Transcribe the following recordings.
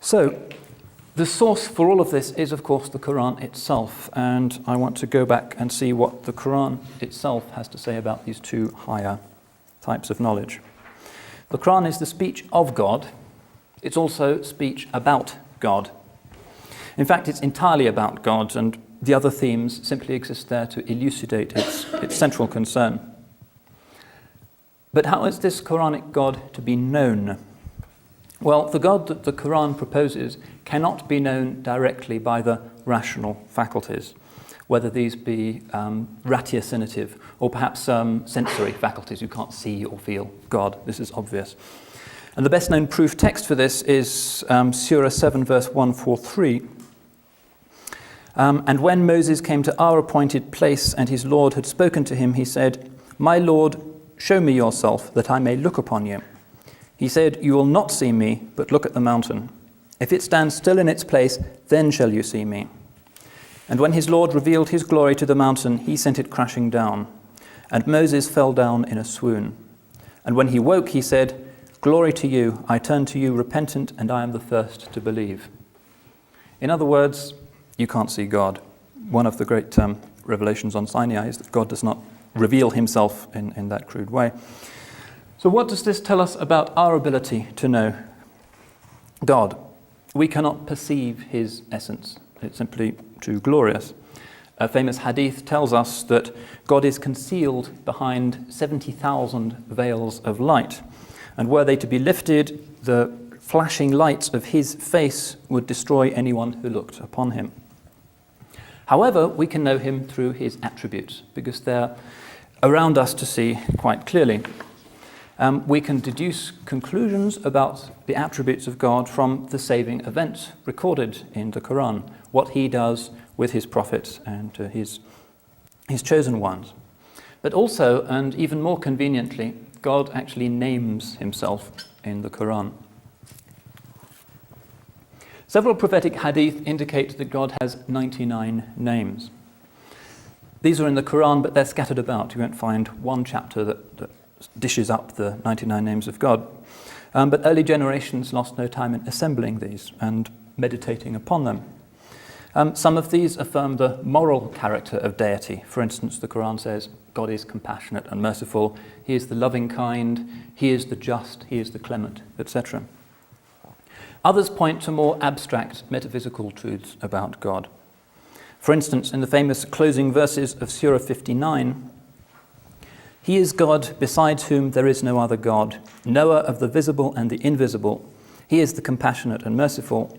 So, the source for all of this is, of course, the Quran itself, and I want to go back and see what the Quran itself has to say about these two higher types of knowledge. The Quran is the speech of God. It's also speech about God. In fact, it's entirely about God, and the other themes simply exist there to elucidate its central concern. But how is this Quranic God to be known? Well, the God that the Quran proposes cannot be known directly by the rational faculties, whether these be ratiocinative or perhaps sensory faculties. You can't see or feel God. This is obvious. And the best known proof text for this is Surah 7, verse 143. And when Moses came to our appointed place and his Lord had spoken to him, he said, "My Lord, show me yourself that I may look upon you." He said, "You will not see me, but look at the mountain. If it stands still in its place, then shall you see me." And when his Lord revealed his glory to the mountain, he sent it crashing down. And Moses fell down in a swoon. And when he woke, he said, "Glory to you, I turn to you repentant, and I am the first to believe." In other words, you can't see God. One of the great revelations on Sinai is that God does not reveal himself in that crude way. So what does this tell us about our ability to know God? We cannot perceive his essence. It's simply too glorious. A famous hadith tells us that God is concealed behind 70,000 veils of light, and were they to be lifted, the flashing light of his face would destroy anyone who looked upon him. However, we can know him through his attributes, because they're around us to see quite clearly. We can deduce conclusions about the attributes of God from the saving events recorded in the Quran, what he does with his prophets and his chosen ones. But also, and even more conveniently, God actually names himself in the Quran. Several prophetic hadith indicate that God has 99 names. These are in the Quran, but they're scattered about. You won't find one chapter that dishes up the 99 names of God. But early generations lost no time in assembling these and meditating upon them. Some of these affirm the moral character of deity. For instance, the Quran says, God is compassionate and merciful, he is the loving kind, he is the just, he is the clement, etc. Others point to more abstract metaphysical truths about God. For instance, in the famous closing verses of Surah 59, "He is God, besides whom there is no other God, knower of the visible and the invisible. He is the compassionate and merciful.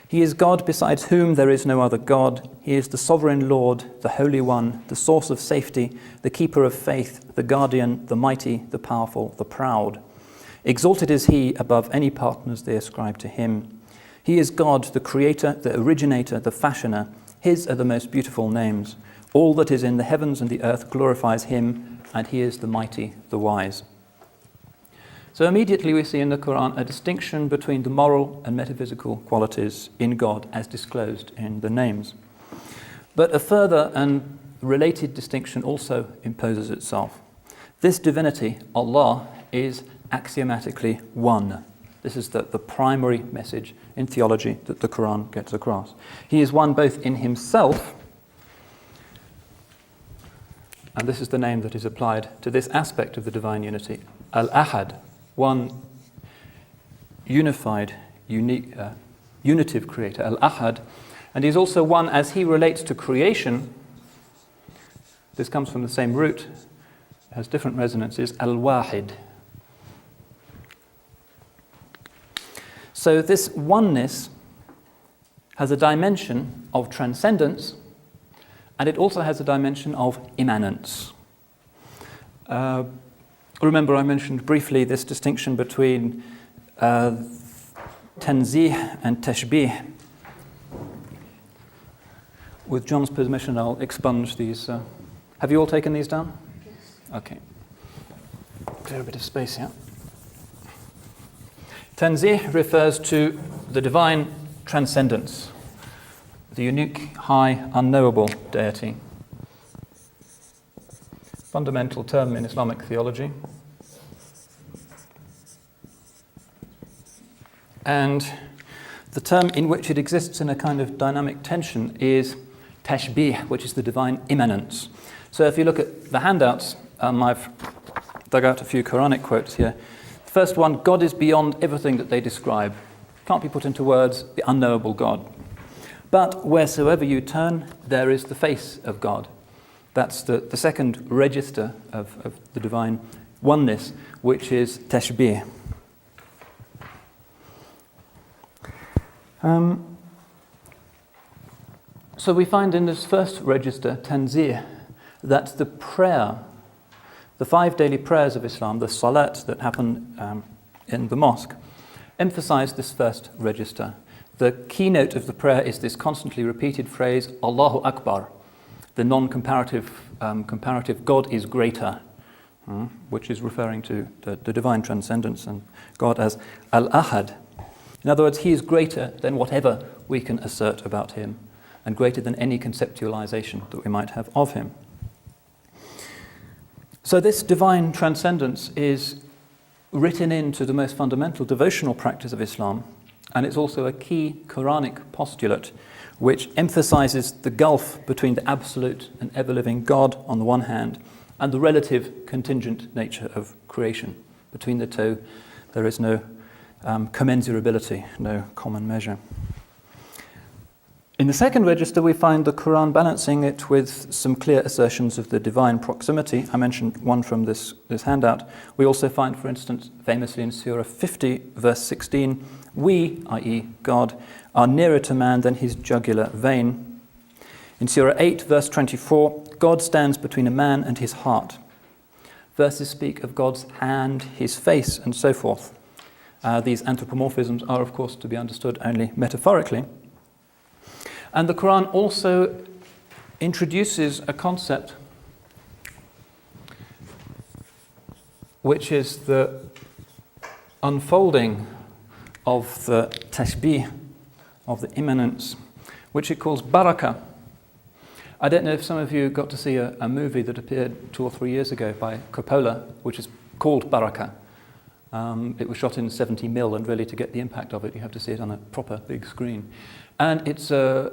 He is God, besides whom there is no other God. He is the sovereign Lord, the Holy One, the source of safety, the keeper of faith, the guardian, the mighty, the powerful, the proud. Exalted is he above any partners they ascribe to him. He is God, the creator, the originator, the fashioner. His are the most beautiful names. All that is in the heavens and the earth glorifies him, and he is the mighty, the wise." So immediately we see in the Quran a distinction between the moral and metaphysical qualities in God as disclosed in the names. But a further and related distinction also imposes itself. This divinity, Allah, is axiomatically one. This is the primary message in theology that the Quran gets across. He is one both in himself, and this is the name that is applied to this aspect of the divine unity, Al-Ahad, one unified, unique, unitive creator, Al-Ahad, and he's also one as he relates to creation. This comes from the same root, has different resonances, Al-Wahid. So this oneness has a dimension of transcendence, and it also has a dimension of immanence. Remember, I mentioned briefly this distinction between tanzih and tashbih. With John's permission, I'll expunge these. Have you all taken these down? Yes. Okay. Clear a bit of space here. Tanzih refers to the divine transcendence, the unique, high, unknowable deity. Fundamental term in Islamic theology. And The term in which it exists in a kind of dynamic tension is tashbih, which is the divine immanence. So if you look at the handouts, I've dug out a few Quranic quotes here. The first one, God is beyond everything that they describe. Can't be put into words, the unknowable God. But wheresoever you turn, there is the face of God. That's the second register of the divine oneness, which is tashbih. So we find in this first register, tanzih, that the prayer, the 5 daily prayers of Islam, the salat that happen in the mosque, emphasize this first register. The keynote of the prayer is this constantly repeated phrase, Allahu Akbar, the non-comparative comparative God is greater, which is referring to the divine transcendence and God as Al-Ahad. In other words, he is greater than whatever we can assert about him, and greater than any conceptualization that we might have of him. So this divine transcendence is written into the most fundamental devotional practice of Islam, and it's also a key Quranic postulate which emphasizes the gulf between the absolute and ever-living God on the one hand and the relative contingent nature of creation. Between the two, there is no commensurability, no common measure. In the second register, we find the Quran balancing it with some clear assertions of the divine proximity. I mentioned one from this handout. We also find, for instance, famously in Surah 50, verse 16, we, i.e. God, are nearer to man than his jugular vein. In Surah 8, verse 24, God stands between a man and his heart. Verses speak of God's hand, his face, and so forth. These anthropomorphisms are, of course, to be understood only metaphorically. And the Quran also introduces a concept which is the unfolding of the tashbih, of the immanence, which it calls barakah. I don't know if some of you got to see a movie that appeared 2 or 3 years ago by Coppola, which is called Barakah. It was shot in 70mm, and really to get the impact of it, you have to see it on a proper big screen. And it's a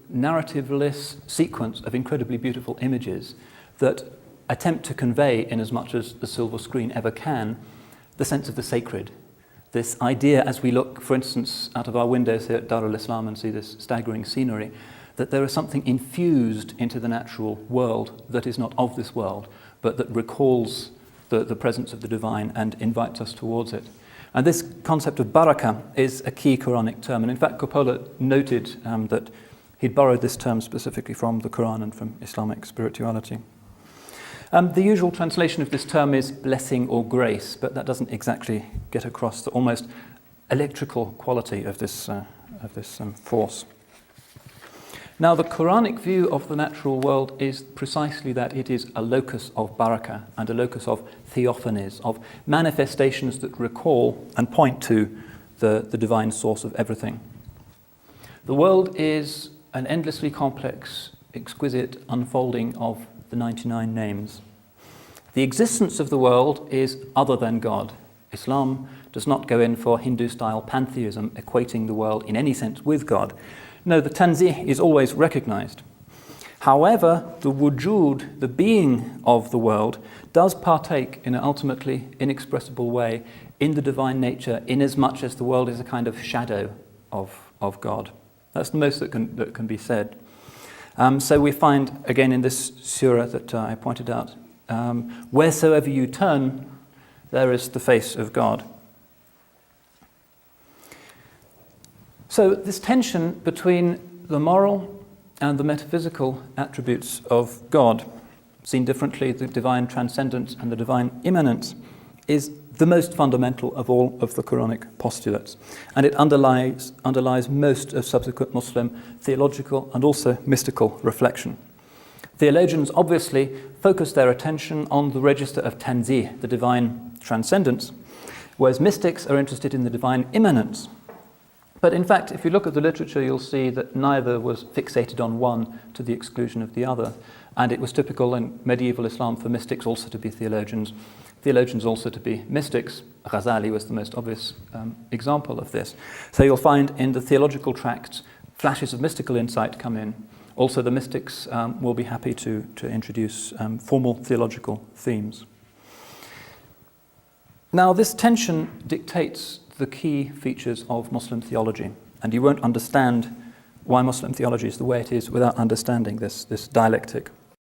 narrative-less sequence of incredibly beautiful images that attempt to convey, in as much as the silver screen ever can, the sense of the sacred. This idea, as we look, for instance, out of our windows here at Dar al-Islam and see this staggering scenery, that there is something infused into the natural world that is not of this world, but that recalls the presence of the divine and invites us towards it. And this concept of barakah is a key Quranic term. And in fact, Coppola noted that he'd borrowed this term specifically from the Quran and from Islamic spirituality. The usual translation of this term is blessing or grace, but that doesn't exactly get across the almost electrical quality of this force. Now, the Quranic view of the natural world is precisely that it is a locus of barakah and a locus of theophanies, of manifestations that recall and point to the divine source of everything. The world is an endlessly complex, exquisite unfolding of the 99 names. The existence of the world is other than God. Islam does not go in for Hindu-style pantheism, equating the world in any sense with God. No, the tanzih is always recognized. However, the wujud, the being of the world, does partake in an ultimately inexpressible way in the divine nature, inasmuch as the world is a kind of shadow of God. That's the most that can be said. So we find, again, in this surah that I pointed out, wheresoever you turn, there is the face of God. So this tension between the moral and the metaphysical attributes of God, seen differently, the divine transcendence and the divine immanence, is the most fundamental of all of the Quranic postulates. And it underlies most of subsequent Muslim theological and also mystical reflection. Theologians obviously focus their attention on the register of tanzih, the divine transcendence, whereas mystics are interested in the divine immanence. But in fact, if you look at the literature, you'll see that neither was fixated on one to the exclusion of the other. And it was typical in medieval Islam for mystics also to be theologians, theologians also to be mystics. Ghazali was the most obvious example of this. So you'll find in the theological tracts, flashes of mystical insight come in. Also, the mystics will be happy to introduce formal theological themes. Now, this tension dictates the key features of Muslim theology, and you won't understand why Muslim theology is the way it is without understanding this dialectic.